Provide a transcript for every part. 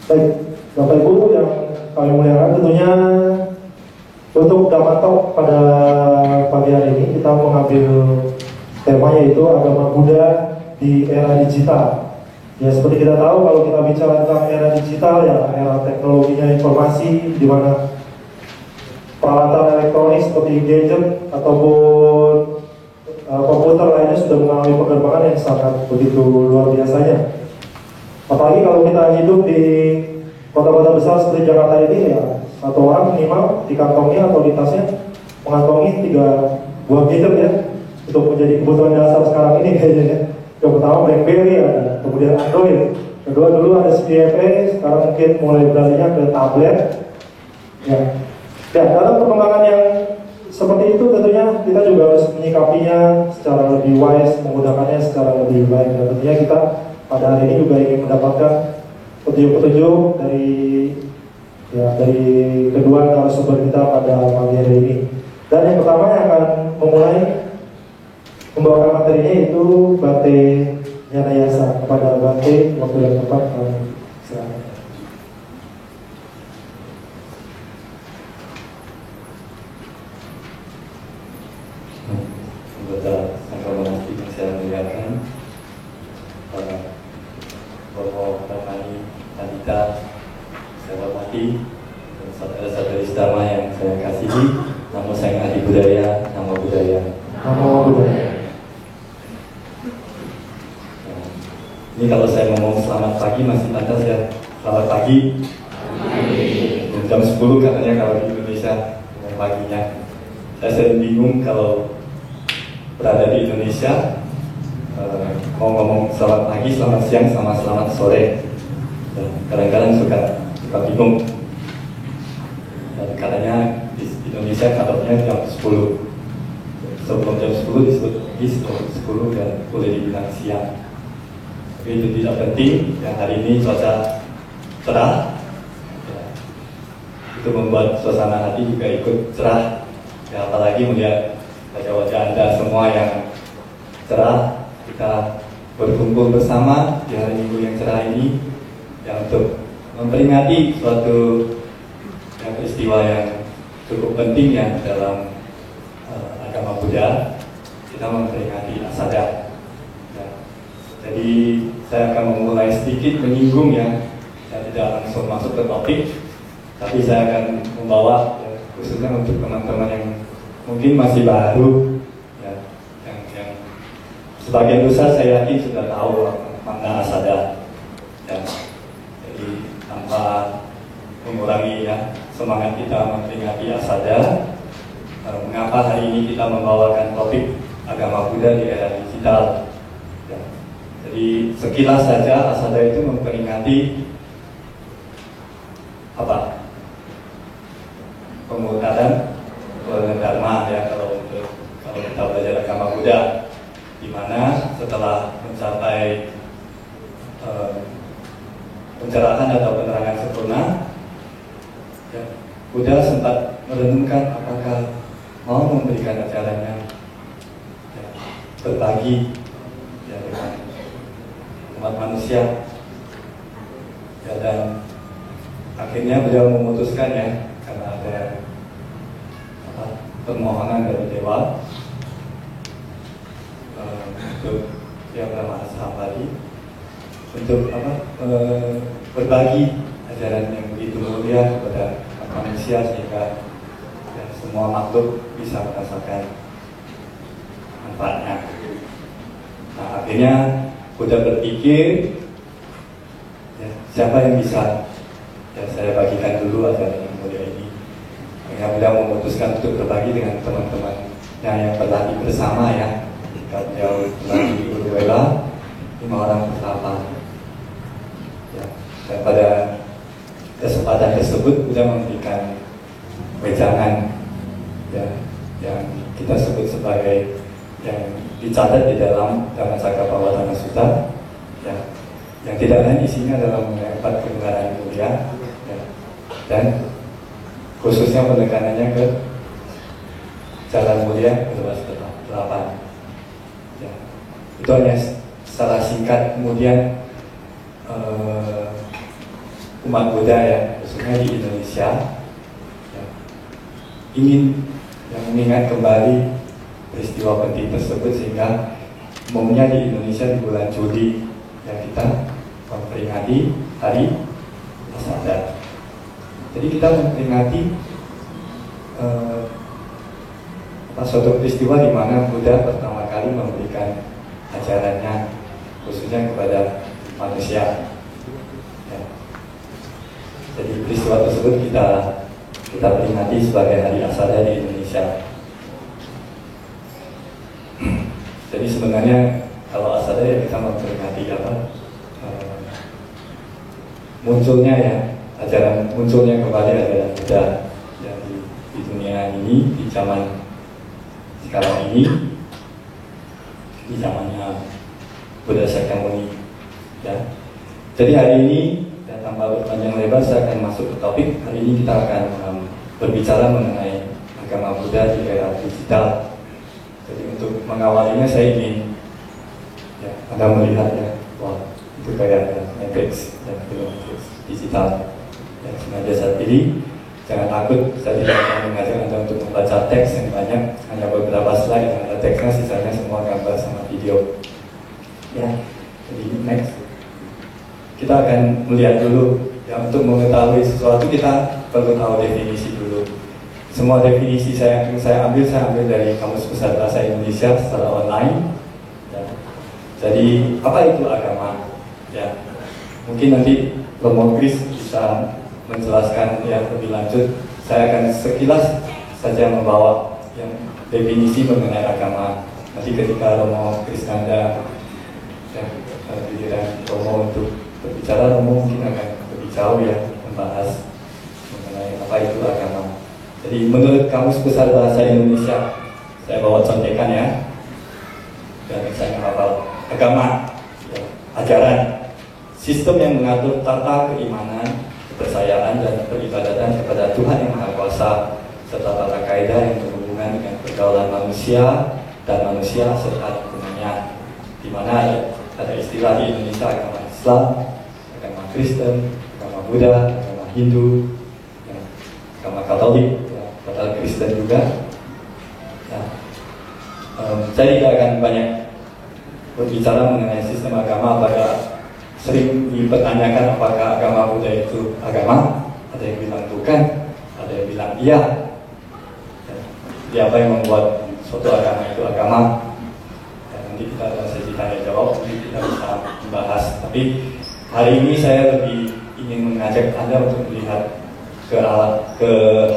Baik, Bapak Ibu yang kami muliakan, tentunya untuk Damatok pada pagi hari ini kita mengambil tema yaitu agama Buddha di era digital. Ya, seperti kita tahu kalau kita bicara tentang era digital, ya era teknologinya informasi, di mana peralatan elektronik seperti gadget ataupun komputer lainnya sudah mengalami perkembangan yang sangat begitu luar biasanya. Apalagi kalau kita hidup di kota-kota besar seperti Jakarta ini, ya satu orang minimal di kantongnya atau di tasnya mengantongi 3 buah gadget ya, untuk menjadi kebutuhan dasar sekarang ini kayaknya ya. Yang pertama BlackBerry ada, kemudian Android, kedua dulu ada CDMA, sekarang mungkin mulai beralihnya ke tablet. Ya, dalam perkembangan yang seperti itu tentunya kita juga harus menyikapinya secara lebih wise, menggunakannya secara lebih baik. Dan tentunya kita pada hari ini juga ingin mendapatkan petunjuk-petunjuk dari kedua narasumber kita pada pagi hari ini. Dan yang pertama yang akan memulai membawakan materinya itu Bante Yanayasa. Kepada Bante, waktu yang tepat kami silakan. Anggota Sangka Monastik yang saya muliakan, para Bapak Ratani, Adita, saya hormati, dan saudara-saudari Dharma yang saya kasihi. Namo Sang Adi Budaya, Namo Budaya. Namo Budaya. Ini kalau saya ngomong selamat pagi masih pantas ya. Selamat pagi. Jam 10 katanya kalau di Indonesia dengan paginya. Saya sering bingung kalau berada di Indonesia mau ngomong selamat pagi, selamat siang, sama selamat sore. Kadang-kadang suka bingung. Dan katanya di Indonesia katanya jam 10. Sebelum jam 10 disebut pagi, sebelum 10 dan boleh dibilang siang. Tapi itu tidak penting. Yang hari ini cuaca cerah, ya, itu membuat suasana hati juga ikut cerah. Ya, apalagi melihat wajah-wajah Anda semua yang cerah, kita berkumpul bersama di hari Minggu yang cerah ini, ya, untuk memperingati suatu peristiwa yang cukup penting ya dalam agama Buddha. Kita memperingati Asada. Ya. Jadi saya akan memulai sedikit menyinggung ya. Saya tidak langsung masuk ke topik, tapi saya akan membawa ya, khususnya untuk teman-teman yang mungkin masih baru ya, yang sebagian besar saya yakin sudah tahu makna Asada ya. Jadi tanpa mengurangi ya semangat kita memperingati Asada, mengapa hari ini kita membawakan topik agama Buddha di era digital ya. Jadi sekilas saja Asada itu memperingati apa? Pemutaran Dharma ya, kalau kita belajar agama Buddha, di mana setelah mencapai pencerahan atau penerangan sempurna ya, Buddha sempat merenungkan apakah mau memberikan ajarannya ya, berbagi ya, dengan umat manusia ya, dan akhirnya beliau memutuskan ya, karena ada permohonan dari Dewa untuk yang bernama Ashabadi untuk berbagi ajaran yang begitu mulia kepada manusia sehingga ya, semua makhluk bisa merasakan manfaatnya. Nah, akhirnya Buddha berpikir ya, siapa yang bisa ya, saya bagikan dulu ajaran yang mulia ini. Akhirnya Buddha memutuskan untuk berbagi dengan teman-teman yang berlatih bersama ya. Beliau berlatih di Uruwela, 5 orang pertama ya. Dan pada kesempatan tersebut Buddha memberikan wejangan ya, yang kita sebut sebagai yang dicatat di dalam Dhammacakkappavattana Sutta ya, yang tidak lain isinya adalah mengenai 4 kebenaran mulia ya, dan khususnya penekanannya ke jalan mulia ke-8 ya. Itu hanya secara singkat. Kemudian umat Buddha ya, khususnya di Indonesia, ya, ingin mengingat kembali peristiwa penting tersebut, sehingga umumnya di Indonesia di bulan Juli ya kita memperingati Hari Asada. Jadi kita memperingati suatu peristiwa di mana Buddha pertama kali memberikan ajarannya khususnya kepada manusia. Ya. Jadi peristiwa tersebut kita peringati sebagai Hari Asada di Indonesia. Jadi sebenarnya kalau Asada ya kita memperingati munculnya ya munculnya kembali ajaran Buddha ya, di dunia ini, di zaman sekarang ini, di zamannya Buddha Sakyamuni ya. Jadi hari ini ya, tanpa berpanjang lebar saya akan masuk ke topik. Hari ini kita akan berbicara mengenai agama Buddha di era digital. Jadi untuk mengawalinya saya ingin ya, Anda melihat ya, wah itu kayak Matrix ya, film Matrix digital yang sengaja saya pilih. Jangan takut, saya tidak akan mengajak Anda untuk membaca teks yang banyak, hanya beberapa slide yang ada teksnya, sisanya semua gambar sama video. Ya, jadi next. Kita akan melihat dulu, ya untuk mengetahui sesuatu kita perlu tahu definisi dulu. Semua definisi yang saya ambil dari Kamus Besar Bahasa Indonesia secara online. Ya. Jadi apa itu agama? Ya, mungkin nanti Romo Chris bisa menjelaskan yang lebih lanjut. Saya akan sekilas saja membawa yang definisi mengenai agama. Nanti ketika Romo Krisnanda dan giliran Romo untuk berbicara, Romo mungkin akan lebih jauh ya membahas mengenai apa itu agama. Jadi menurut Kamus Besar Bahasa Indonesia, saya bawa contekan ya, dan saya hafal. Agama, ya, ajaran, sistem yang mengatur tata keimanan, kepercayaan dan peribadatan kepada Tuhan Yang Maha Kuasa, serta tata kaidah yang berhubungan dengan pergaulan manusia dan manusia serta lingkungannya. Di mana ada istilah di Indonesia agama Islam, agama Kristen, agama Buddha, agama Hindu, ya, agama Katolik, ya, Katolik Kristen juga. Ya. Saya tidak akan banyak berbicara mengenai sistem agama. Apakah sering dipertanyakan apakah agama Buddha itu agama? Ada yang bilang bukan, ada yang bilang iya. Jadi apa yang membuat suatu agama itu agama? Dan nanti kita ada sesi tanya jawab, nanti kita bisa membahas. Tapi hari ini saya lebih ingin mengajak Anda untuk melihat ke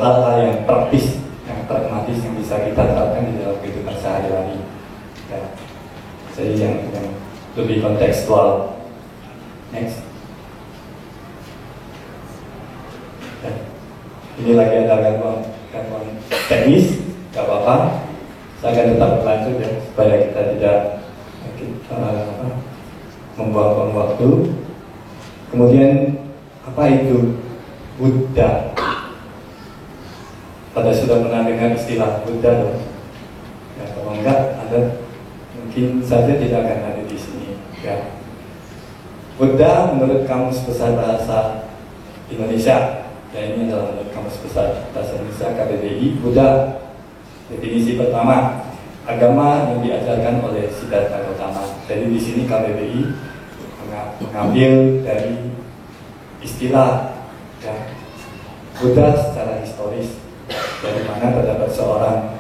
hal-hal yang praktis, yang pragmatis yang bisa kita terapkan di dalam kehidupan sehari-hari. Ya. Jadi yang lebih kontekstual. Next. Ya. Ini lagi ada gangguan teknis, gak apa-apa. Saya akan tetap berlanjut ya, supaya kita tidak membuang-buang waktu. Kemudian apa itu Buddha? Pada sudah pernah dengar istilah Buddha dong? Ya, kalau enggak, Anda mungkin saja tidak akan ada di sini. Ya. Buddha menurut Kamus Besar Bahasa Indonesia, ya ini adalah menurut Kamus Besar Bahasa Indonesia KBBI. Buddha, definisi pertama, agama yang diajarkan oleh Siddhartha Gautama. Jadi di sini KBBI mengambil dari istilah ya, Buddha secara historis, dari mana terdapat seorang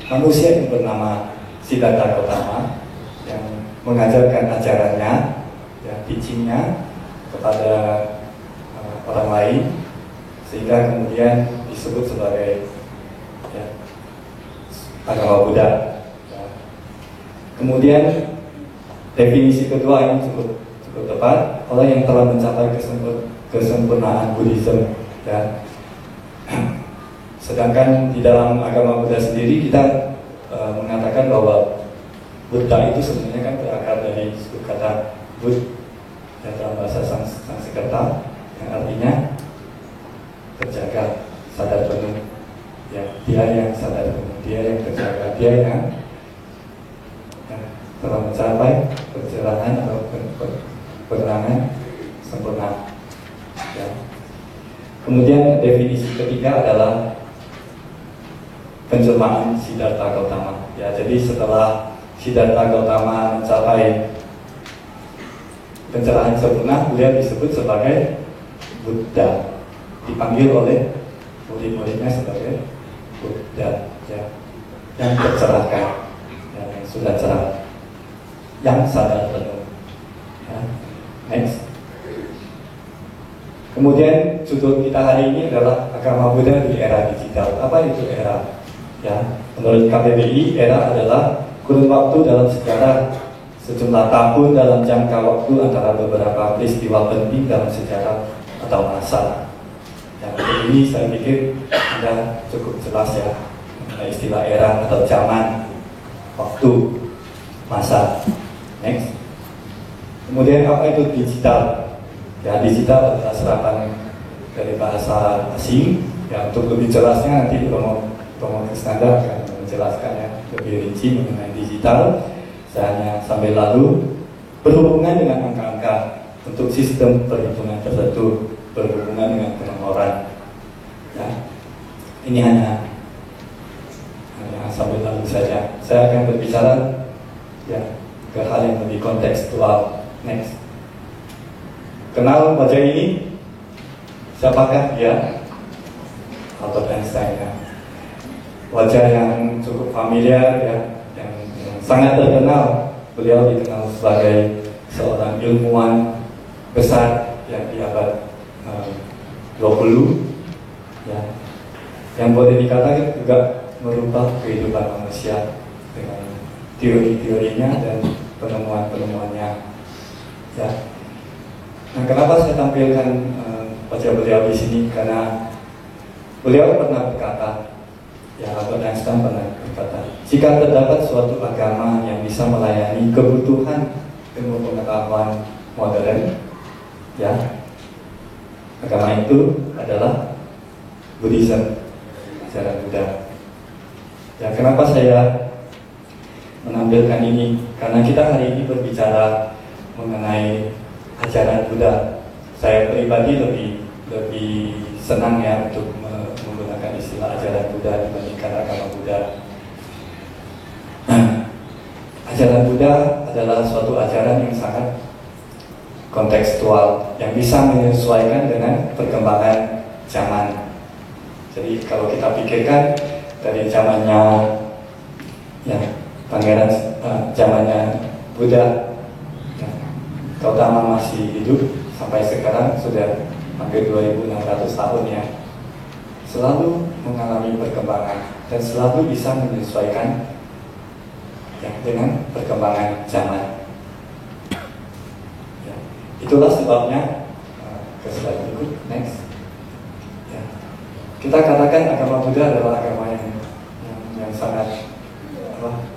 manusia yang bernama Siddhartha Gautama yang mengajarkan ajarannya, ya, teachingnya kepada orang lain, sehingga kemudian disebut sebagai ya, agama Buddha. Ya. Kemudian definisi kedua ini cukup tepat, orang yang telah mencapai kesempurnaan Buddhism. Ya. Sedangkan di dalam agama Buddha sendiri kita mengatakan bahwa Buddha itu sebenarnya kan berakar dari kata Bud dan dalam bahasa Sanskerta yang artinya terjaga, sadar penuh. Ya, dia yang sadar penuh, dia yang terjaga, dia yang telah mencapai pencerahan atau penerangan sempurna. Ya. Kemudian definisi ketiga adalah penjelmaan Siddhartha Gautama. Ya, jadi setelah Siddhartha Gautama mencapai pencerahan sempurna, beliau disebut sebagai Buddha, dipanggil oleh murid-muridnya sebagai Buddha, ya, yang tercerahkan, ya, yang sudah cerah, yang sadar penuh. Ya. Next. Kemudian judul kita hari ini adalah agama Buddha di era digital. Apa itu era? Ya, menurut KBBI, era adalah kurun waktu dalam sejarah sejumlah tahun dalam jangka waktu antara beberapa peristiwa penting dalam sejarah atau masa. Yang ini saya pikir Anda cukup jelas ya, mengenai istilah era atau zaman, waktu, masa. Next. Kemudian apa itu digital? Ya, digital adalah serapan dari bahasa asing. Ya, untuk lebih jelasnya nanti Romo Krisnanda akan menjelaskan ya lebih rinci mengenai digital. Saya hanya sampai lalu berhubungan dengan angka-angka untuk sistem perhitungan tertentu, berhubungan dengan penomoran. Ya, ini hanya sampai lalu saja. Saya akan berbicara ya ke hal yang lebih kontekstual. Next. Kenal wajah ini? Siapakah dia? Albert Einstein ya. Wajah yang cukup familiar ya, yang sangat terkenal. Beliau dikenal sebagai seorang ilmuwan besar yang di abad 20 ya, yang boleh dikatakan juga merubah kehidupan manusia dengan teori-teorinya dan penemuan-penemuannya ya. Nah, kenapa saya tampilkan wajah beliau di sini? Karena beliau pernah berkata, ya, Albert Einstein pernah berkata, jika terdapat suatu agama yang bisa melayani kebutuhan ilmu pengetahuan modern, ya, agama itu adalah Buddhism, ajaran Buddha. Ya, kenapa saya menampilkan ini? Karena kita hari ini berbicara mengenai ajaran Buddha. Saya pribadi lebih senang ya untuk menggunakan istilah ajaran Buddha dibandingkan agama Buddha. Ajaran Buddha adalah suatu ajaran yang sangat kontekstual, yang bisa menyesuaikan dengan perkembangan zaman. Jadi kalau kita pikirkan dari zamannya ya pangeran zamannya Buddha, ya, Gautama masih hidup sampai sekarang sudah hampir 2600 tahun ya, selalu mengalami perkembangan dan selalu bisa menyesuaikan ya, dengan perkembangan zaman. Ya, itulah sebabnya ke slide berikut, next. Ya, kita katakan agama Buddha adalah agama yang sangat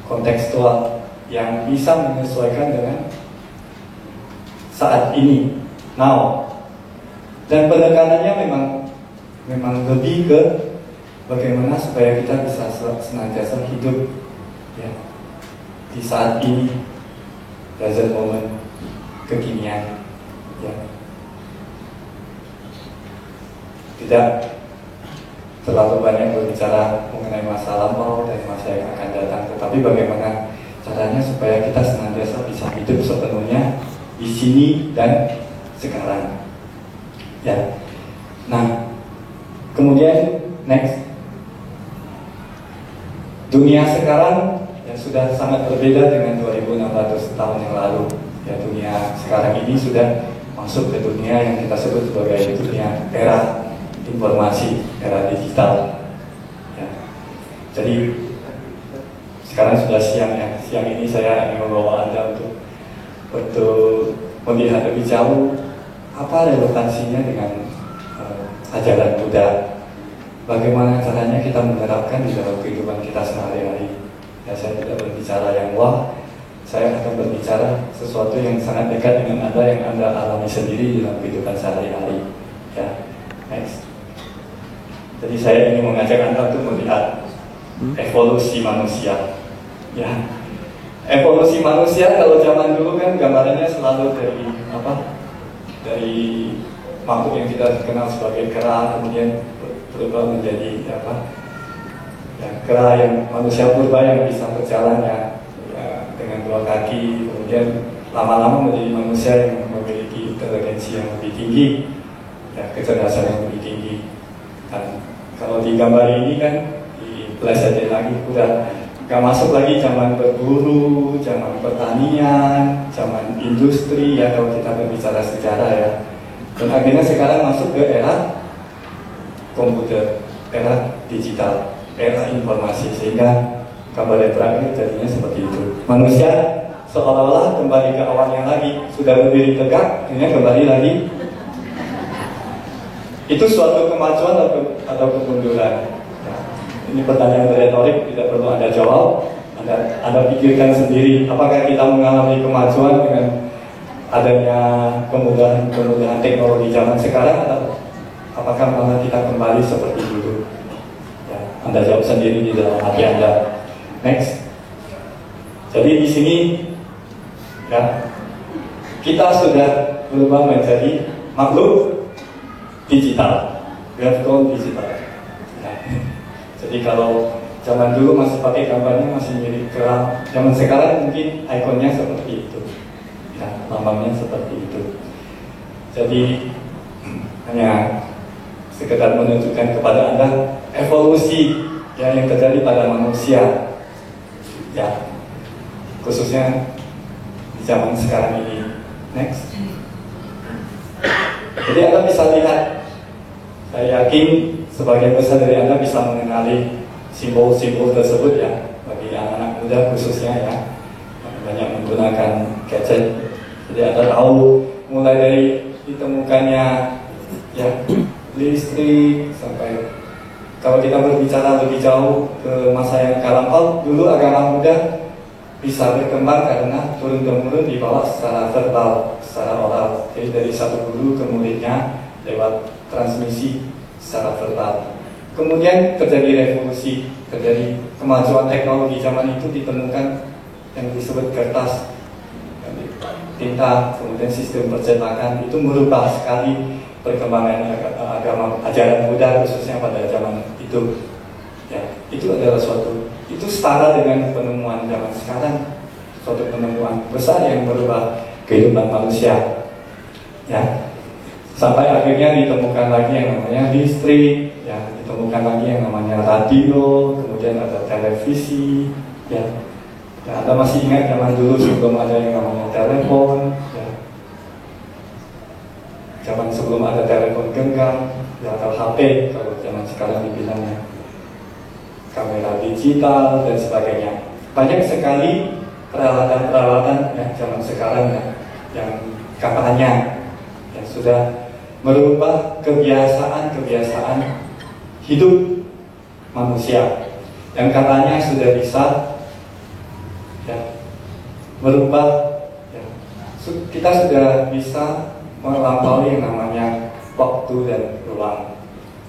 kontekstual, yang bisa menyesuaikan dengan saat ini, now. Dan penekanannya memang lebih ke bagaimana supaya kita bisa senantiasa hidup ya di saat ini, present moment, kekinian ya. Tidak terlalu banyak berbicara mengenai masa lampau dan masa yang akan datang, tetapi bagaimana caranya supaya kita senantiasa bisa hidup sepenuhnya di sini dan sekarang ya. Nah, kemudian next, dunia sekarang yang sudah sangat berbeda dengan 2600 tahun yang lalu ya. Dunia sekarang ini sudah masuk ke dunia yang kita sebut sebagai dunia era informasi, era digital ya. Jadi sekarang sudah siang ya. Siang ini saya ingin membawa Anda untuk melihat lebih jauh apa relevansinya dengan ajaran Buddha. Bagaimana caranya kita menerapkan di dalam kehidupan kita sehari-hari. Ya, saya tidak berbicara yang wah, saya akan berbicara sesuatu yang sangat dekat dengan Anda, yang Anda alami sendiri dalam kehidupan sehari-hari ya. Next. Jadi saya ingin mengajak Anda untuk melihat evolusi manusia ya. Evolusi manusia kalau zaman dulu kan gambarannya selalu dari makhluk yang kita kenal sebagai kera kemudian berubah menjadi apa? Ya, kera yang manusia purba yang bisa berjalan ya, dengan dua kaki, kemudian lama-lama menjadi manusia yang memiliki inteligensi yang lebih tinggi, ya, kecerdasan yang lebih tinggi. Dan kalau di gambar ini kan dipelesetin lagi, udah gak masuk lagi zaman berburu, zaman pertanian, zaman industri ya kalau kita berbicara sejarah ya. Dan akhirnya sekarang masuk ke era komputer, era digital, era informasi, sehingga gambar yang terakhir jadinya seperti itu. Manusia seolah-olah kembali ke awalnya lagi, sudah berdiri tegak, akhirnya kembali lagi. Itu suatu kemajuan atau kemunduran? Nah, ini pertanyaan retorik, tidak perlu Anda jawab. Anda pikirkan sendiri, apakah kita mengalami kemajuan dengan adanya kemudahan teknologi zaman sekarang, atau apakah malah kita kembali seperti dulu? Ya, Anda jawab sendiri di dalam hati Anda. Next. Jadi di sini ya, kita sudah berubah menjadi makhluk digital, graphical digital. Nah, jadi kalau zaman dulu masih pakai gambarnya masih mirip kera, zaman sekarang mungkin ikonnya seperti itu, ya, lambangnya seperti itu. Jadi hanya sekedar menunjukkan kepada Anda evolusi ya, yang terjadi pada manusia, ya, khususnya di zaman sekarang ini. Next. Jadi Anda bisa lihat, saya yakin sebagian besar dari Anda bisa mengenali simbol-simbol tersebut ya, bagi anak-anak muda khususnya ya, banyak menggunakan gadget. Jadi Anda tahu mulai dari ditemukannya ya listrik sampai kalau kita berbicara lebih jauh ke masa yang lampau, dulu agama muda bisa berkembang karena turun-temurun dibawa secara verbal, secara oral. Jadi dari satu guru ke muridnya lewat transmisi secara verbal. Kemudian terjadi revolusi, terjadi kemajuan teknologi. Zaman itu ditemukan yang disebut kertas, tinta, kemudian sistem percetakan. Itu merubah sekali perkembangan agama, ajaran Buddha khususnya pada zaman itu. Ya, itu adalah itu setara dengan penemuan zaman sekarang, suatu penemuan besar yang merubah kehidupan manusia. Ya, sampai akhirnya ditemukan lagi yang namanya listrik, ya, ditemukan lagi yang namanya radio, kemudian ada televisi, ya. Ya, Anda masih ingat zaman dulu sebelum ada yang namanya telepon, ya. Zaman sebelum ada telepon genggam, ya, atau HP kalau zaman sekarang dibilangnya, kamera digital dan sebagainya. Banyak sekali peralatan-peralatan ya zaman sekarang ya, yang katanya yang sudah merubah kebiasaan hidup manusia, yang katanya sudah bisa ya, merubah ya, kita sudah bisa melampaui yang namanya waktu dan ruang.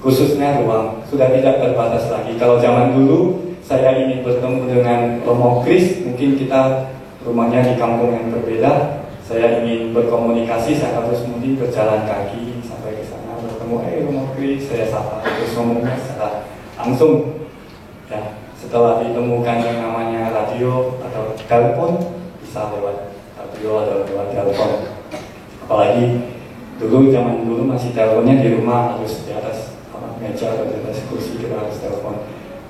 Khususnya ruang sudah tidak terbatas lagi. Kalau zaman dulu saya ingin bertemu dengan Romo Kris, mungkin kita rumahnya di kampung yang berbeda. Saya ingin berkomunikasi, saya harus mungkin berjalan kaki sampai ke sana bertemu, Romo Kris, saya sapa, terus ngomongnya secara langsung. Ya, setelah ditemukan yang namanya radio atau telepon, bisa lewat radio atau lewat telepon. Apalagi zaman dulu masih teleponnya di rumah, harus di atas meja atau di atas kursi, kita harus telepon.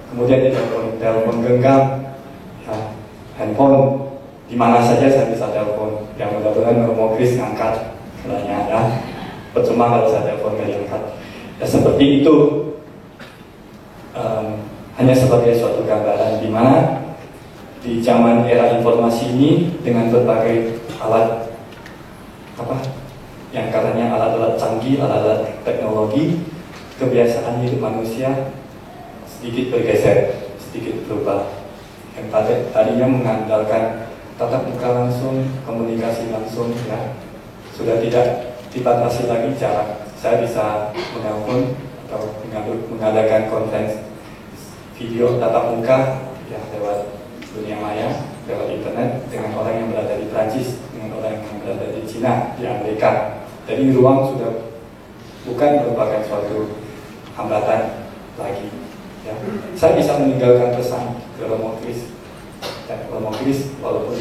Kemudian telepon genggam, ya, handphone, di mana saja saya bisa telepon. Yang mudah-mudahan Romo Kris ngangkat, katanya ya. Percuma kalau saya telepon nggak diangkat. Ya seperti itu. Hanya sebagai suatu gambaran di mana di zaman era informasi ini dengan berbagai alat yang katanya alat-alat canggih, alat-alat teknologi, kebiasaan hidup manusia sedikit bergeser, sedikit berubah. Yang tadinya mengandalkan tatap muka langsung, komunikasi langsung, ya, sudah tidak dibatasi lagi jarak. Saya bisa menelpon atau mengadakan konferensi video tatap muka ya, lewat dunia maya, lewat internet dengan orang yang berada di Prancis, dengan orang yang berada di Cina, di Amerika. Jadi ruang sudah bukan merupakan suatu hambatan lagi. Ya. Saya bisa meninggalkan pesan ke Romo Kris, dan Romo Kris walaupun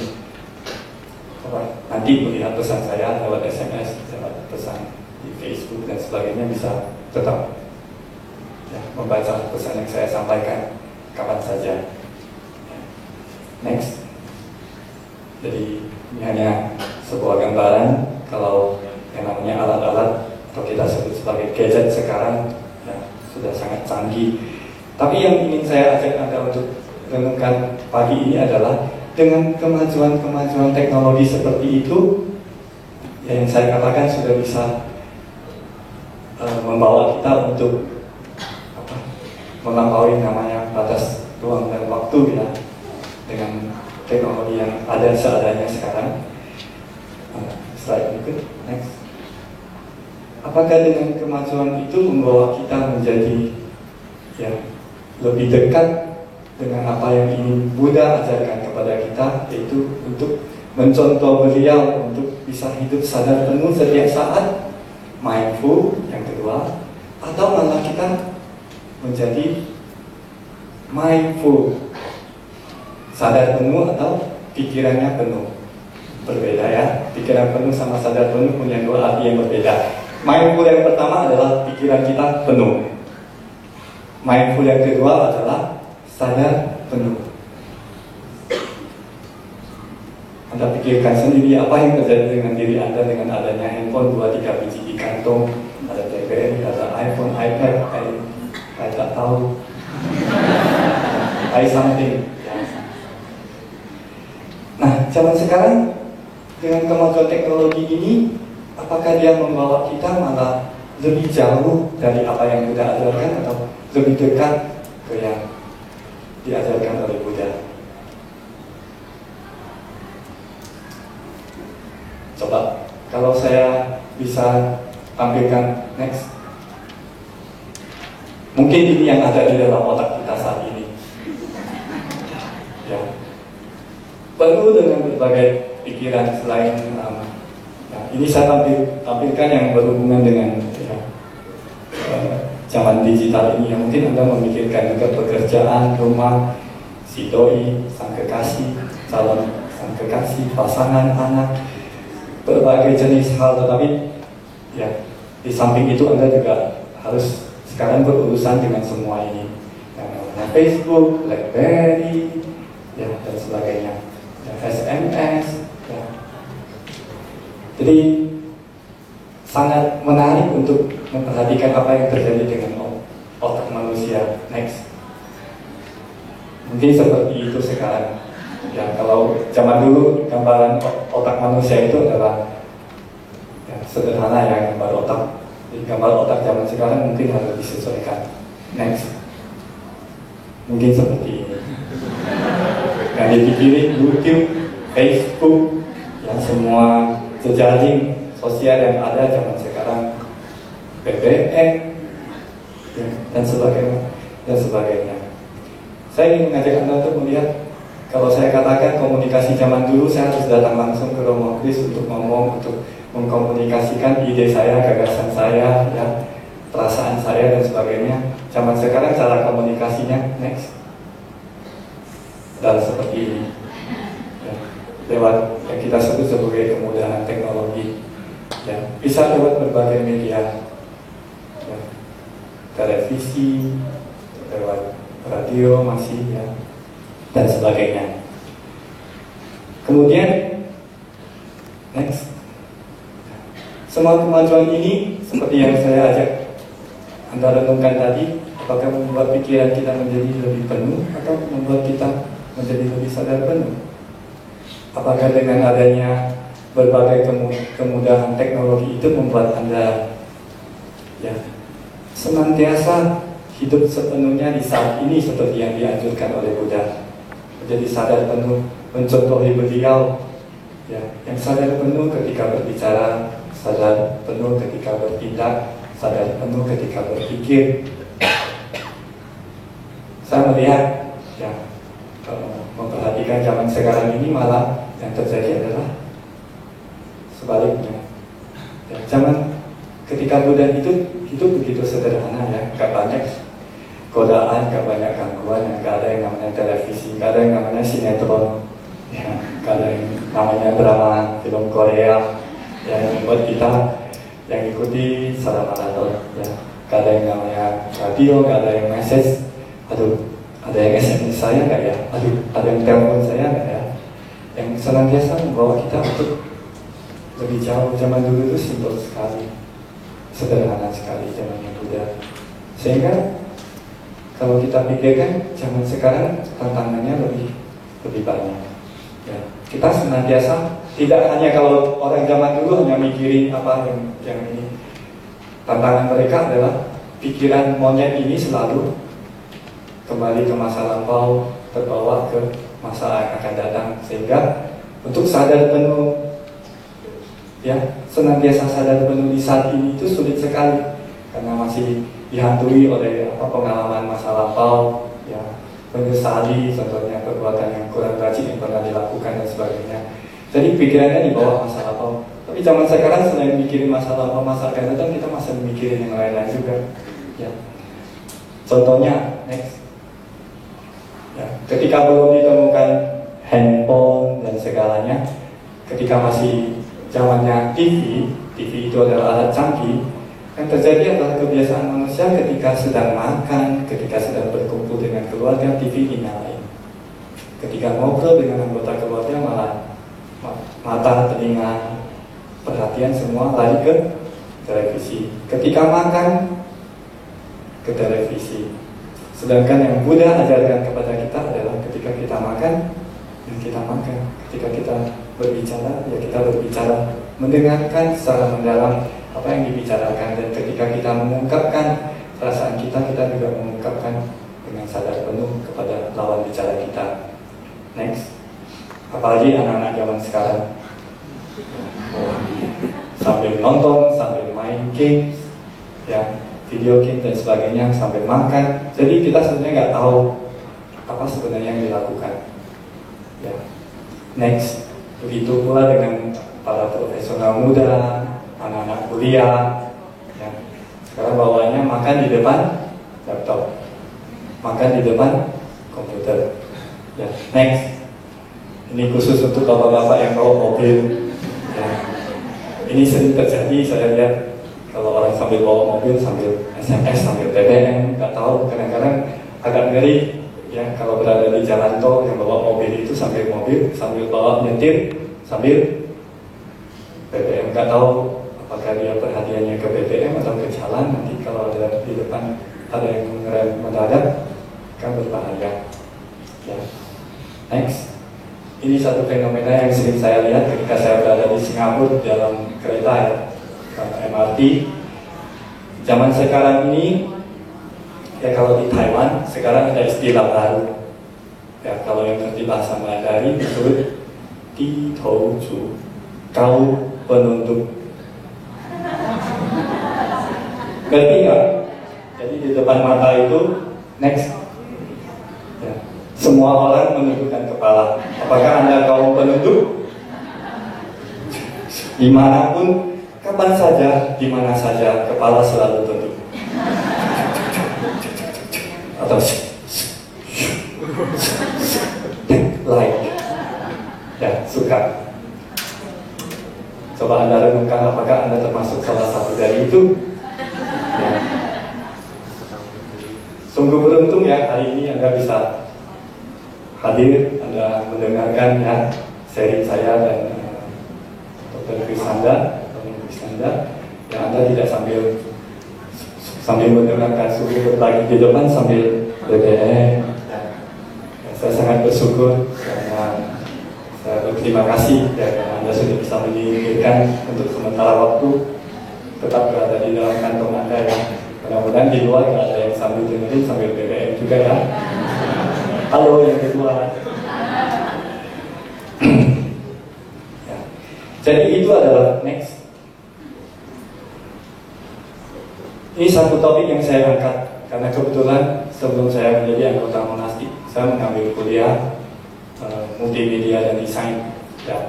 nanti melihat pesan saya lewat SMS, lewat pesan di Facebook dan sebagainya, bisa tetap ya, membaca pesan yang saya sampaikan kapan saja. Next. Jadi ini hanya sebuah gambaran kalau yang namanya alat-alat atau kita sebut sebagai gadget sekarang ya, sudah sangat canggih. Tapi yang ingin saya ajak Anda untuk renungkan pagi ini adalah dengan kemajuan-kemajuan teknologi seperti itu, yang saya katakan sudah bisa membawa kita untuk melampaui namanya batas ruang dan waktu ya, dengan teknologi yang ada seadanya sekarang. Slide berikut, next. Apakah dengan kemajuan itu membawa kita menjadi ya, lebih dekat dengan apa yang ingin Buddha ajarkan kepada kita, yaitu untuk mencontoh beliau untuk bisa hidup sadar penuh setiap saat, mindful yang kedua, atau malah kita menjadi mindful, sadar penuh atau pikirannya penuh. Berbeda ya, pikiran penuh sama sadar penuh punya dua arti yang berbeda. Mindful yang pertama adalah pikiran kita penuh. Mindful yang kedua adalah sadar penuh. Anda pikirkan sendiri apa yang terjadi dengan diri Anda dengan adanya handphone 2-3 biji di kantong, ada BlackBerry, ada iPhone, iPad, saya tak tahu, something. Nah, zaman sekarang dengan kemajuan teknologi ini, apakah dia membawa kita malah lebih jauh dari apa yang Buddha ajarkan atau lebih dekat ke yang diajarkan oleh Buddha? Coba, kalau saya bisa tampilkan next. Mungkin ini yang ada di dalam otak kita saat ini. Ya. Penuh dengan berbagai pikiran selain ini saya tampilkan yang berhubungan dengan ya, zaman digital ini yang mungkin Anda memikirkan juga pekerjaan, rumah, si doi, sang kekasih, calon sang kekasih, pasangan, anak, berbagai jenis hal. Tetapi ya di samping itu Anda juga harus sekarang berurusan dengan semua ini, yang namanya Facebook, BlackBerry, ya dan sebagainya, ya, SMS. Ya. Jadi sangat menarik untuk memperhatikan apa yang terjadi dengan otak manusia. Next. Mungkin seperti itu sekarang. Ya, kalau zaman dulu gambaran otak manusia itu adalah ya, sederhana ya, gambar otak. Jadi gambar otak zaman sekarang mungkin harus disesuaikan. Next. Mungkin seperti ini. Yang dipikirin YouTube, Facebook, yang semua jejaring sosial yang ada zaman sekarang, BBM, ya, dan sebagainya. Saya ingin mengajak Anda untuk melihat, kalau saya katakan komunikasi zaman dulu, saya harus datang langsung ke Romo Kris untuk ngomong, untuk mengkomunikasikan ide saya, gagasan saya, ya, perasaan saya dan sebagainya. Zaman sekarang cara komunikasinya next dan seperti ini. Lewat yang kita sebut sebagai kemudahan teknologi, ya, bisa lewat berbagai media, ya, televisi, lewat radio masih, ya, dan sebagainya. Kemudian next, semua kemajuan ini seperti yang saya ajak Anda renungkan tadi, apakah membuat pikiran kita menjadi lebih penuh atau membuat kita menjadi lebih sadar penuh? Apakah dengan adanya berbagai kemudahan teknologi itu membuat Anda ya, senantiasa hidup sepenuhnya di saat ini seperti yang dianjurkan oleh Buddha, menjadi sadar penuh, mencontohi beliau, ya, yang sadar penuh ketika berbicara, sadar penuh ketika bertindak, sadar penuh ketika berpikir. Saya melihat ya, memperhatikan zaman sekarang ini malah yang terjadi adalah sebaliknya. Ya, zaman ketika muda itu hidup begitu sederhana ya, gak banyak godaan, gak banyak gangguan, gak ada yang namanya televisi, gak ada yang namanya sinetron, ya, gak ada yang namanya drama film Korea ya, yang membuat kita yang ikuti secara maraton ya. Gak ada yang namanya radio, gak ada yang message, aduh ada yang SMS saya nggak ya, aduh ada yang telepon saya nggak ya, yang senantiasa membawa kita untuk lebih jauh. Zaman dulu itu simpel sekali, sederhana sekali zamannya Buddha. Sehingga kalau kita pikirkan zaman sekarang tantangannya lebih banyak ya. Kita senantiasa tidak hanya, kalau orang zaman dulu hanya mikirin apa yang ini, tantangan mereka adalah pikiran monyet ini selalu kembali ke masa lampau, terbawa ke masa yang akan datang. Sehingga untuk sadar penuh ya, senantiasa sadar penuh di saat ini itu sulit sekali, karena masih dihantui oleh pengalaman masa lampau ya, menyesali contohnya perbuatan yang kurang rajin yang pernah dilakukan dan sebagainya. Jadi pikirannya di bawah masa lampau. Tapi zaman sekarang selain mikirin masa lampau, masa akan datang, kita masih mikirin yang lain-lain juga ya. Contohnya next ya, ketika belum ditemukan handphone dan segalanya, ketika masih zamannya TV itu adalah alat canggih. Yang terjadi adalah kebiasaan manusia ketika sedang makan, ketika sedang berkumpul dengan keluarga, TV dinyalain. Ketika ngobrol dengan anggota keluarga, malah mata, telinga, perhatian semua lari ke televisi. Ketika makan, ke televisi. Sedangkan yang Buddha ajarkan kepada kita adalah ketika kita makan, dan kita makan. Ketika kita berbicara, ya kita berbicara, mendengarkan secara mendalam apa yang dibicarakan. Dan ketika kita mengungkapkan perasaan kita, kita juga mengungkapkan dengan sadar penuh kepada lawan bicara kita. Next, apalagi anak-anak zaman sekarang, sambil nonton, sambil main games, ya, video game dan sebagainya, sambil makan. Jadi kita sebenarnya nggak tahu apa sebenarnya yang dilakukan. Ya. Next, begitu pula dengan para profesional muda, anak-anak kuliah. Ya. Sekarang bawaannya makan di depan laptop, makan di depan komputer. Ya. Next, ini khusus untuk bapak-bapak yang bawa mobil. Ya. Ini sering terjadi, saya lihat kalau orang sambil bawa mobil, sambil SMS, sambil BBM, nggak tahu, kadang-kadang agak ngeri ya kalau berada di jalan tol, yang bawa mobil itu sambil bawa nyetir, sambil BBM, nggak tahu apakah dia perhatiannya ke BBM atau ke jalan. Nanti kalau ada di depan ada yang mengerem mendadak, kan berbahaya. Ya. Next, ini satu fenomena yang sering saya lihat ketika saya berada di Singapura dalam kereta ya, MRT. Zaman sekarang ini, ya kalau di Taiwan sekarang ada istilah baru. Ya kalau yang ngerti bahasa Mandarin disebut di tou zu, kau penunduk. Ngerti nggak? Jadi di depan mata itu, next. Ya. Semua orang menundukkan kepala. Apakah Anda kaum penunduk? Dimanapun, kapan saja, dimana saja, kepala selalu tunduk. Atau like, ya suka. Coba Anda renungkan apakah Anda termasuk salah satu dari itu. Ya. Sungguh beruntung ya hari ini Anda bisa hadir, Anda mendengarkan ya seri saya dan Dr. Krisanda, yang Anda tidak sambil mendengarkan suhu berbagi di depan sambil BBM. Ya, saya sangat bersyukur karena saya berterima kasih ya, karena Anda sudah bisa menyingkirkan untuk sementara waktu tetap berada di dalam kantong Anda ya. Mudah-mudahan di luar nggak ada yang sambil dengerin sambil BBM juga ya. Halo yang kedua. Ya. Jadi itu adalah next. Ini satu topik yang saya angkat karena kebetulan sebelum saya menjadi anggota monastik, saya mengambil kuliah multimedia dan desain. Ya.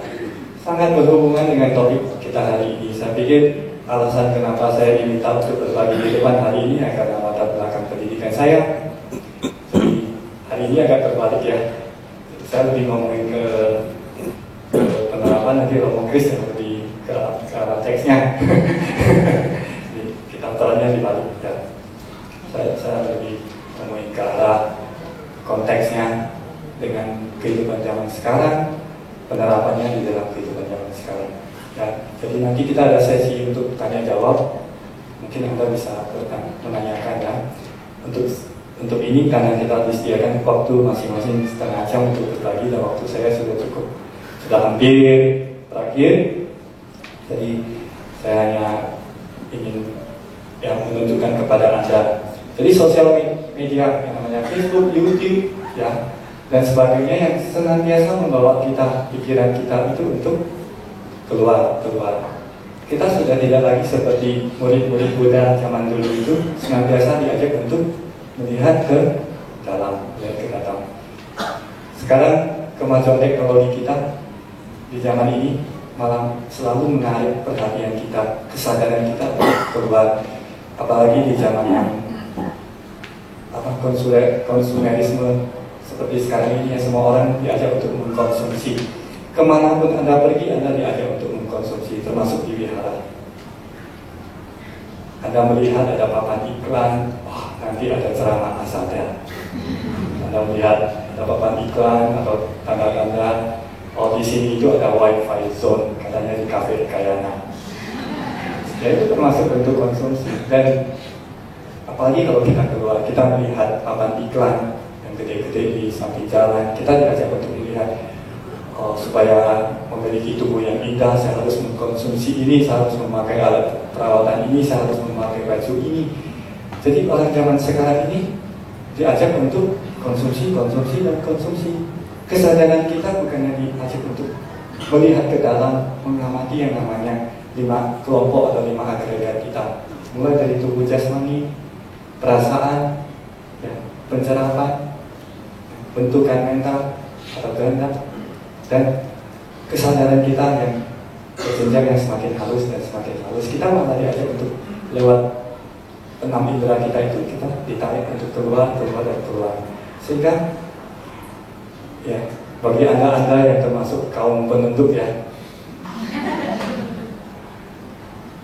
Sangat berhubungan dengan topik kita hari ini. Saya pikir alasan kenapa saya diminta untuk berbagi di depan hari ini ya karena latar belakang pendidikan saya. Jadi hari ini agak terbalik ya. Saya lebih ngomongin ke penerapan, nanti ngomong Chris yang lebih ke arah teksnya. Jadi kita taruhnya dibalik ya. Saya lebih ngomongin ke arah konteksnya dengan kehidupan zaman sekarang, penerapannya di dalam kehidupan zaman sekarang. Ya, jadi nanti kita ada sesi untuk tanya jawab. Mungkin Anda bisa menanyakan ya. Untuk ini karena kita disediakan waktu masing-masing setengah jam untuk berbagi dan waktu saya sudah cukup, sudah hampir terakhir. Jadi saya hanya ingin yang menunjukkan kepada Anda. Jadi sosial media yang namanya Facebook, YouTube, ya dan sebagainya yang senantiasa membawa kita, pikiran kita itu untuk keluar. Kita sudah tidak lagi seperti murid-murid Buddha zaman dulu itu senantiasa diajak untuk melihat ke dalam, Sekarang kemajuan teknologi kita di zaman ini malah selalu menarik perhatian kita, kesadaran kita untuk keluar, apalagi di zaman yang konsumerisme seperti sekarang ini ya, semua orang diajak untuk mengkonsumsi. Kemanapun Anda pergi, Anda diajak untuk mengkonsumsi, termasuk di wihara. Anda melihat ada papan iklan, wah nanti ada ceramah asada. Anda melihat ada papan iklan atau tanda-tanda, oh di sini itu ada wifi zone, katanya di kafe Kayana. Ya itu termasuk bentuk konsumsi. Dan apalagi kalau kita keluar, kita melihat papan iklan yang gede-gede di samping jalan, kita diajak untuk melihat supaya memiliki tubuh yang indah, saya harus mengkonsumsi ini, saya harus memakai alat perawatan ini, saya harus memakai baju ini. Jadi orang zaman sekarang ini diajak untuk konsumsi. Kesadaran kita bukannya diajak untuk melihat ke dalam, mengamati yang namanya 5 kelompok atau 5 agregat kita, mulai dari tubuh jasmani, perasaan, ya, pencerapan, bentukan mental atau kehendak, dan kesadaran kita yang berjenjang yang semakin halus dan semakin halus. Kita malah diajak untuk lewat 6 indera kita itu, kita ditarik untuk keluar. Sehingga ya bagi Anda yang termasuk kaum penuntut ya,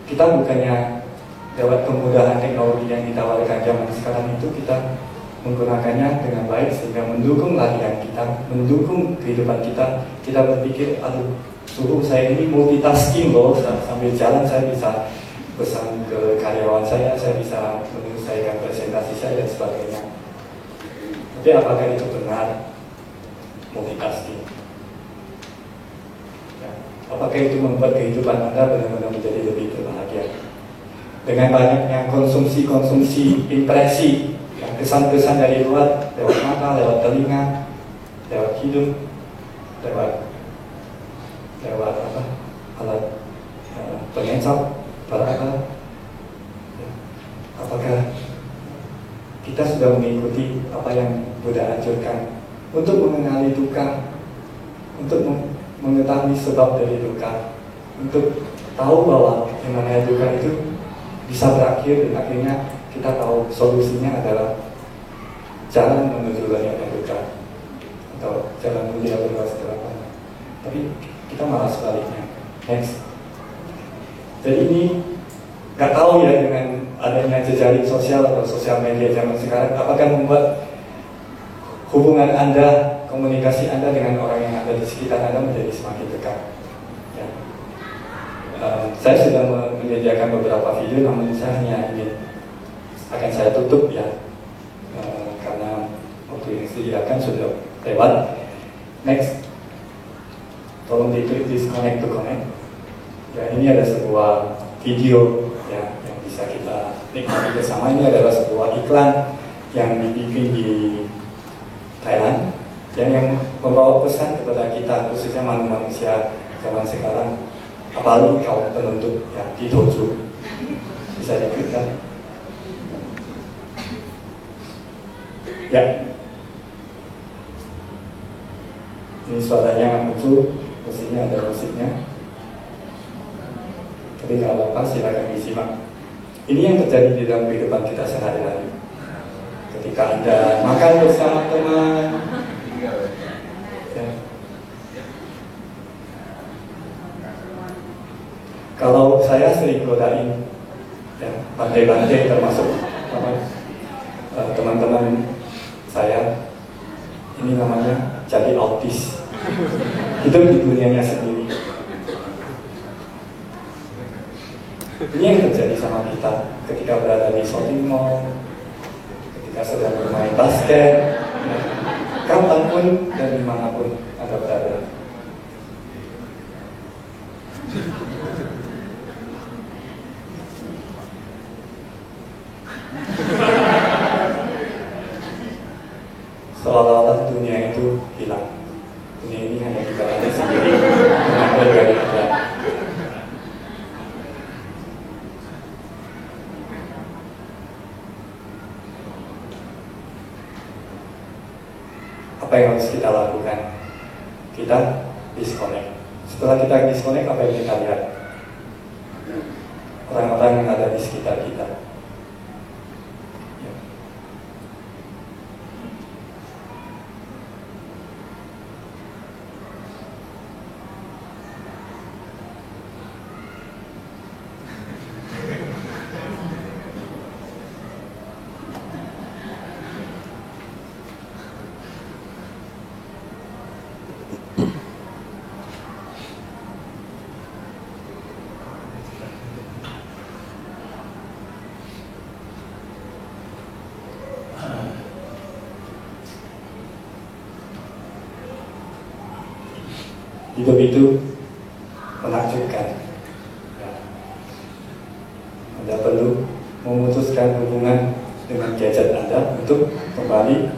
kita bukannya lewat kemudahan teknologi yang ditawarkan zaman sekarang itu kita menggunakannya dengan baik sehingga mendukung latihan kita, mendukung kehidupan kita. Kita berpikir, aduh, suruh saya ini multitasking loh, sambil jalan saya bisa pesan ke karyawan saya bisa menyelesaikan presentasi saya dan sebagainya. Tapi apakah itu benar multitasking? Ya. Apakah itu membuat kehidupan Anda benar-benar menjadi lebih berbahagia? Dengan banyaknya konsumsi impresi, kesan-kesan dari luar, lewat mata, lewat telinga, lewat hidung, lewat alat pengecat, apakah kita sudah mengikuti apa yang Buddha anjurkan untuk mengenali duka, untuk mengetahui sebab dari duka, untuk tahu bahwa yang namanya duka itu bisa berakhir dan akhirnya kita tahu solusinya adalah jalan menuju banyaknya duka atau jalan menuju bebas kelaparan. Tapi kita malah sebaliknya. Next. Jadi ini nggak tahu ya dengan adanya jejaring sosial atau sosial media zaman sekarang, apakah membuat hubungan Anda, komunikasi Anda dengan orang yang ada di sekitar Anda menjadi semakin dekat. Ya. Saya sudah menyediakan beberapa video, namun saya hanya ingin akan saya tutup ya, karena waktu yang disediakan sudah lewat. Next, tolong diklik disconnect to connect. Ya, ini ada sebuah video ya yang bisa kita nikmati bersama. Ini adalah sebuah iklan yang dibikin di Thailand yang membawa pesan kepada kita, khususnya manusia zaman sekarang, apalagi kaum penuntut ya, di dojo. Bisa diklikkan. Ya, ini suaranya nggak muncul, mestinya ada musiknya. Tapi kalau apa silakan disimak. Ini yang terjadi di dalam kehidupan kita sehari-hari. Ketika Anda makan bersama teman, ya. Kalau saya sering godain, ya, bantai-bantai termasuk teman-teman saya, ini namanya jadi autis. Itu di dunianya sendiri. Ini yang terjadi sama kita ketika berada di shopping mall, ketika sedang bermain basket, ya, kapanpun dan dimanapun Anda berada. Seolah-olah dunia itu hilang. Dunia ini hanya kita ada sendiri dengan berbagai ada. Apa yang harus kita lakukan? Kita disconnect. Setelah kita disconnect, apa yang kita lihat? Orang-orang yang ada di sekitar kita. Ya. Hidup itu menakjubkan. Ya. Anda perlu memutuskan hubungan dengan gadget Anda untuk kembali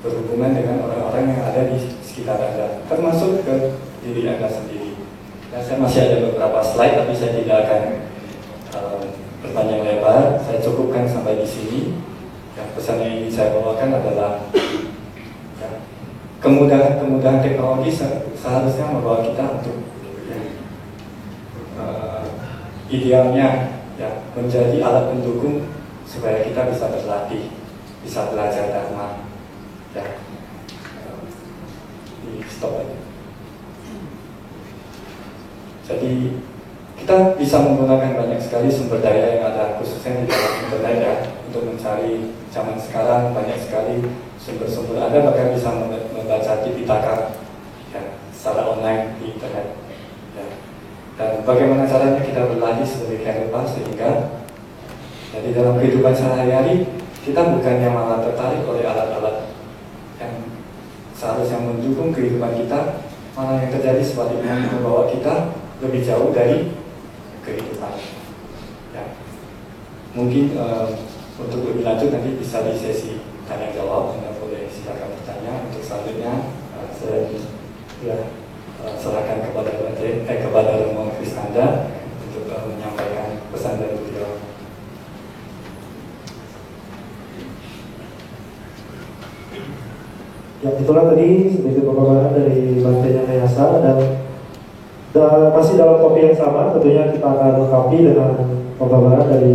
berhubungan dengan orang-orang yang ada di sekitar Anda, termasuk ke diri Anda sendiri. Dan saya masih ada beberapa slide, tapi saya tidak akan berpanjang lebar. Saya cukupkan sampai di sini. Yang pesan yang ingin saya bawakan adalah kemudahan teknologi seharusnya membawa kita untuk idealnya ya, menjadi alat pendukung supaya kita bisa berlatih, bisa belajar dharma. Ya, di stop aja. Jadi kita bisa menggunakan banyak sekali sumber daya yang ada, khususnya di dalam internet ya, untuk mencari. Zaman sekarang banyak sekali sumber-sumber. Anda bahkan bisa membaca Tipitaka ya, secara online di internet ya. Dan bagaimana caranya kita berlatih sedemikian rupa sehingga jadi dalam kehidupan sehari-hari kita bukannya malah tertarik oleh alat-alat yang seharusnya mendukung kehidupan kita, malah yang terjadi sebaliknya membawa kita lebih jauh dari kehidupan ya. Mungkin untuk lebih lanjut nanti bisa di sesi tanya jawab. Anda boleh silakan bertanya. Untuk selanjutnya saya serahkan kepada Romo Kristanda untuk menyampaikan pesan dari beliau. Ya, itulah tadi sedikit pemaparan dari Bantenya Mayasa dan masih dalam topik yang sama. Tentunya kita akan lengkapi dengan pemaparan dari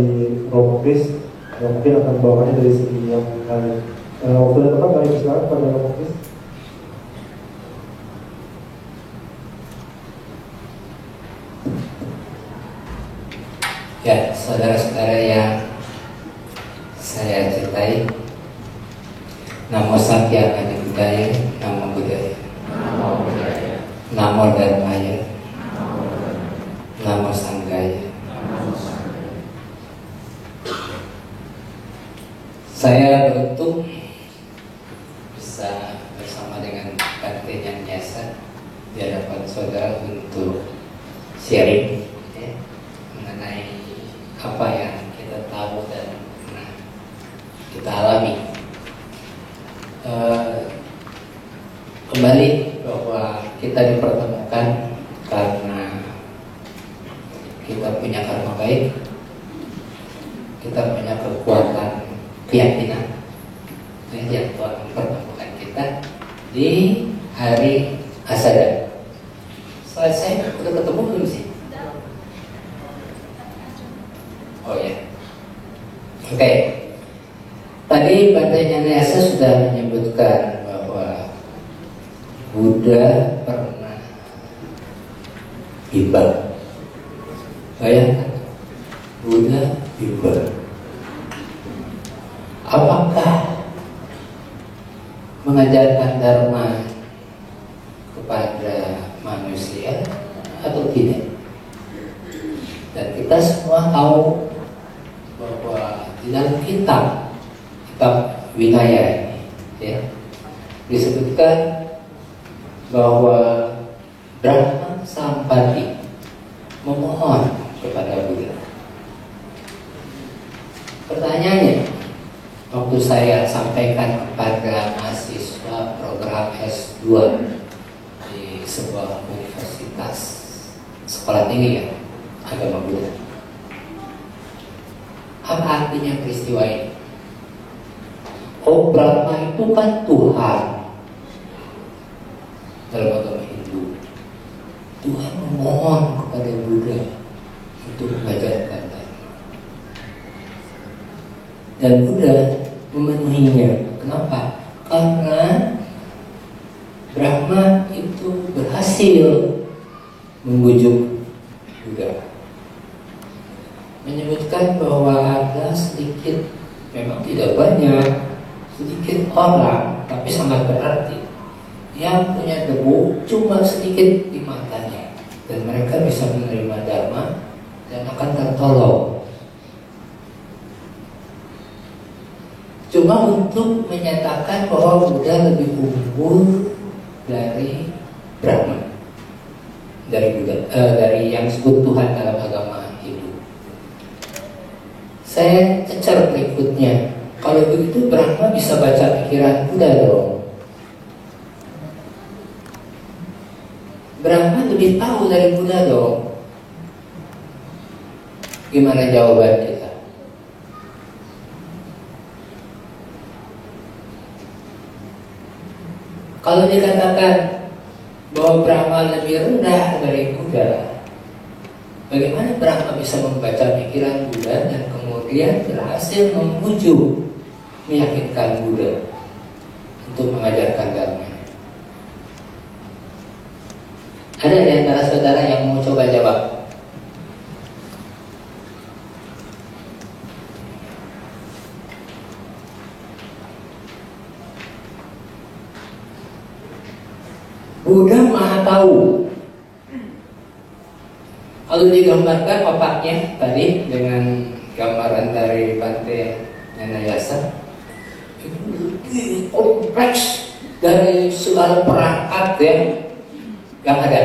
Romo Kris yang mungkin akan bawakannya dari segi yang lain. Waktu dan tempat kami persilakan pada Romo Kris. Ya, saudara-saudara yang saya cintai, Namo Satya Adi Budaya, Namo Budaya, Namo Dharmaya, Namo Sanggaya. Saya beruntung bisa bersama dengan Bantenya Mayasa di hadapan saudara untuk sharing ya, mengenai apa yang kita tahu dan pernah kita alami. Kembali bahwa kita dipertemukan karena kita punya karma baik, kita punya kekuatan keyakinan yang Tuhan mempertemukan kita di hari Asada. Saya udah ketemu belum sih? Oke. Tadi Bante Nyanyasa sudah menyebutkan bahwa Buddha pernah bimbang. Bayangkan, Buddha bimbang. Apakah mengajarkan dharma kepada manusia atau tidak? Dan kita semua tahu bahwa di dalam kitab Vinaya ini, ya, disebutkan bahwa Brahma Sampati memohon kepada Buddha. Pertanyaannya, waktu saya sampaikan kepada mahasiswa program S2 di sebuah universitas sekolah tinggi ya, agama Buddha, apa artinya peristiwa ini? Oh, Brahma itu kan Tuhan dalam agama Hindu. Tuhan memohon kepada Buddha untuk mengajarkan dharma. Dan Buddha memenuhinya. Kenapa? Karena Brahma itu berhasil membujuk Buddha. Menyebutkan bahwa ada sedikit, memang tidak banyak, sedikit orang, tapi sangat berarti, yang punya debu cuma sedikit di matanya, dan mereka bisa menerima dharma dan akan tertolong. Cuma untuk menyatakan bahwa Buddha lebih unggul dari Brahma, dari Buddha, dari yang disebut Tuhan dalam agama Hindu. Saya cecar berikutnya. Kalau begitu Brahma bisa baca pikiran Buddha dong. Brahma lebih tahu dari Buddha dong. Gimana jawaban kita? Kalau dikatakan bahwa Brahma lebih rendah dari Buddha, bagaimana Brahma bisa membaca pikiran Buddha dan kemudian berhasil membujuk, meyakinkan Buddha untuk mengajarkan dharma? Ada di antara saudara yang mau coba jawab? Buddha Maha Tahu. Kalau digambarkan otaknya tadi dengan gambaran dari Bante Nyanyasa, itu lebih kompleks dari segala perangkat yang ada.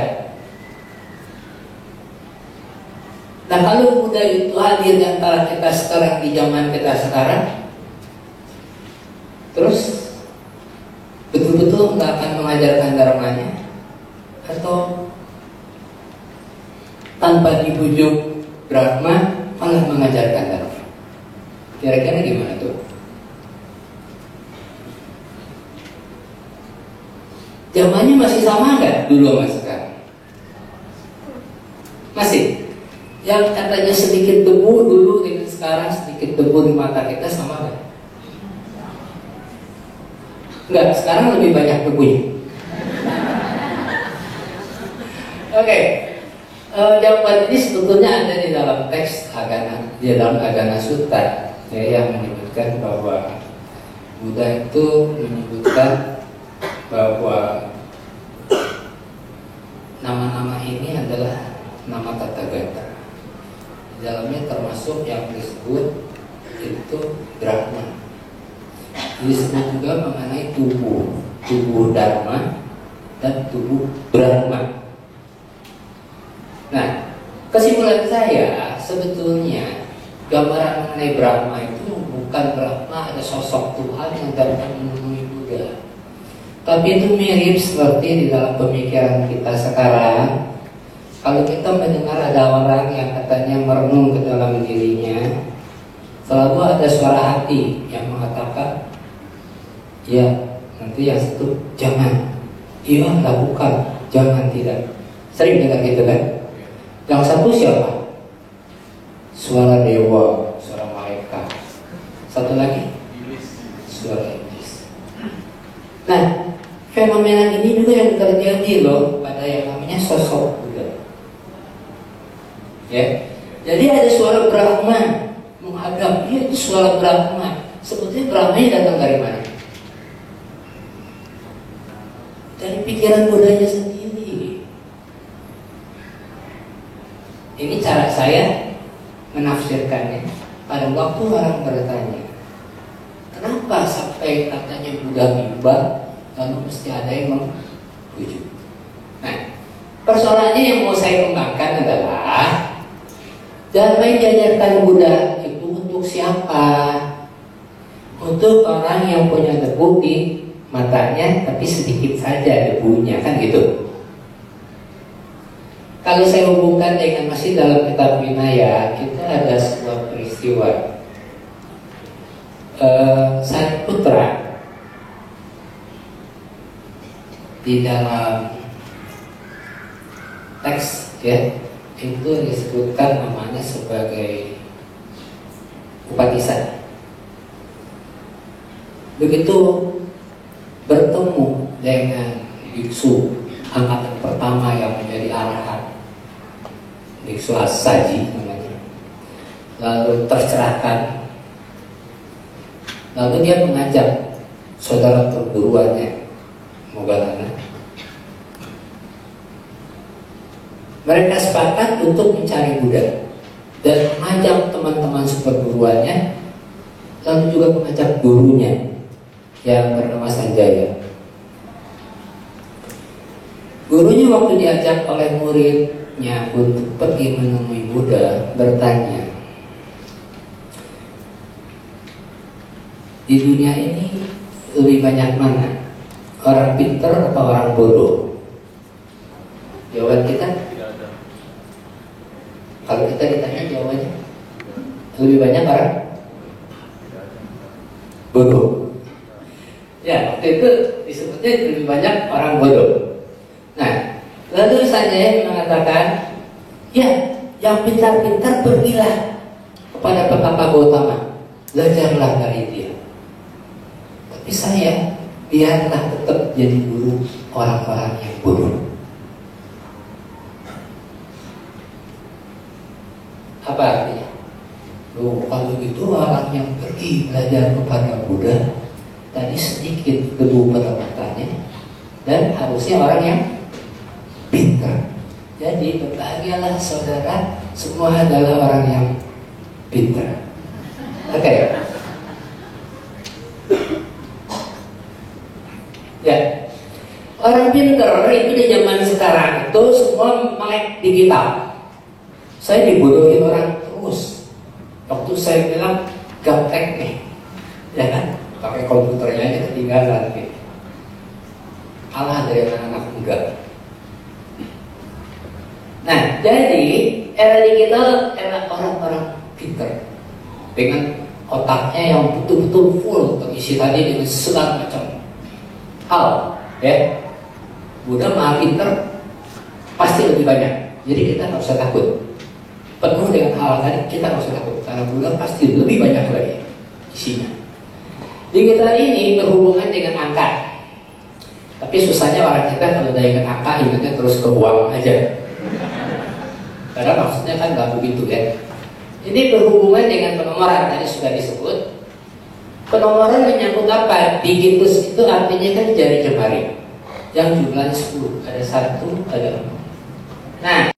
Nah, kalau Buddha itu hadir di antara kita sekarang, di zaman kita sekarang, terus betul-betul nggak akan mengajarkan dharmanya, atau tanpa dibujuk Brahma malah mengajarkan dharma? Kira-kira gimana tuh? Zamannya masih sama nggak dulu sama sekarang? Masih. Yang katanya sedikit debu dulu dengan sekarang sedikit debu di mata kita sama nggak? Enggak, sekarang lebih banyak debunya. Oke. Jawaban ini sebetulnya ada di dalam teks Agana, di dalam Agana Sutta, ya, yang menyebutkan bahwa Buddha itu menyebutkan bahwa nama-nama ini adalah nama Tathagata. Di dalamnya termasuk yang disebut itu Brahma. Disebut juga mengenai tubuh Dharma dan tubuh Brahma. Nah, kesimpulan saya sebetulnya gambaran mengenai Brahma itu bukan Brahma ada sosok Tuhan yang datang menemui Buddha, tapi itu mirip seperti di dalam pemikiran kita sekarang. Kalau kita mendengar ada orang yang katanya merenung ke dalam dirinya, selalu ada suara hati yang mengatakan, ya, nanti yang satu jangan, iya lakukan, jangan tidak. Sering dengar gitu kan? Yang satu siapa? Suara dewa, suara malaikat. Satu lagi suara iblis. Nah, fenomena ini juga yang terjadi loh pada yang namanya sosok Buddha. Ya, jadi ada suara Brahma menghadap, itu suara Brahma. Sebetulnya Brahma ini datang dari mana? Dari pikiran Buddhanya sendiri. Ini cara saya menafsirkannya. Pada waktu orang bertanya, kenapa sampai katanya Buddha bimbang, lalu mesti ada yang membujuk. Nah, persoalannya yang mau saya kembangkan adalah Dharma yang diajarkan Buddha itu untuk siapa? Untuk orang yang punya debu di matanya, tapi sedikit saja debunya, kan gitu. Kalau saya hubungkan dengan masih dalam kitab Vinaya, kita ada sebuah peristiwa. Sariputra di dalam teks ya itu disebutkan namanya sebagai Upatissa. Begitu bertemu dengan biksu angkatan pertama yang menjadi arahan, biksu Asaji namanya, lalu tercerahkan, lalu dia mengajak saudara perguruannya Moggallana. Mereka sepakat untuk mencari Buddha dan mengajak teman-teman seperguruannya, lalu juga mengajak gurunya yang bernama Sanjaya. Gurunya waktu diajak oleh muridnya untuk pergi menemui Buddha bertanya, di dunia ini lebih banyak mana? Orang pintar atau orang bodoh? Jawaban kita? Tidak ada. Kalau kita ditanya jawabannya, lebih banyak orang bodoh. Ya, waktu itu disebutnya lebih banyak orang bodoh. Nah, lalu saya mengatakan, ya, yang pintar-pintar pergilah kepada Petapa Gautama, belajarlah dari dia. Tapi saya biarlah tetap jadi guru orang-orang yang bodoh. Apa artinya? Loh, kalau begitu orang yang pergi belajar kepada Buddha tadi sedikit debu pada matanya dan harusnya orang yang pintar. Jadi berbahagialah saudara, semua adalah orang yang pintar. Oke. Ya, orang pintar itu di zaman sekarang itu semua melek digital. Saya dibodohin orang terus. Waktu saya bilang gaptek nih, ya kan? Pakai komputernya aja ketinggalan gitu. Kalah dari anak-anak muda. Nah, jadi era digital era orang-orang pintar dengan otaknya yang betul-betul full terisi tadi dengan segala macam hal, ya. Buddha maha pintar, pasti lebih banyak. Jadi kita nggak usah takut. Penuh dengan hal tadi kita nggak usah takut karena Buddha pasti lebih banyak lagi isinya. Digital ini berhubungan dengan angka. Tapi susahnya orang kita kalau udah ingat angka, ingatnya terus ke uang aja. Karena maksudnya kan nggak begitu ya. Ini berhubungan dengan penomoran, tadi sudah disebut. Penomoran menyangkut apa? Digitus itu artinya kan jari jemari yang jumlahnya 10. Ada 1, ada 6. Nah,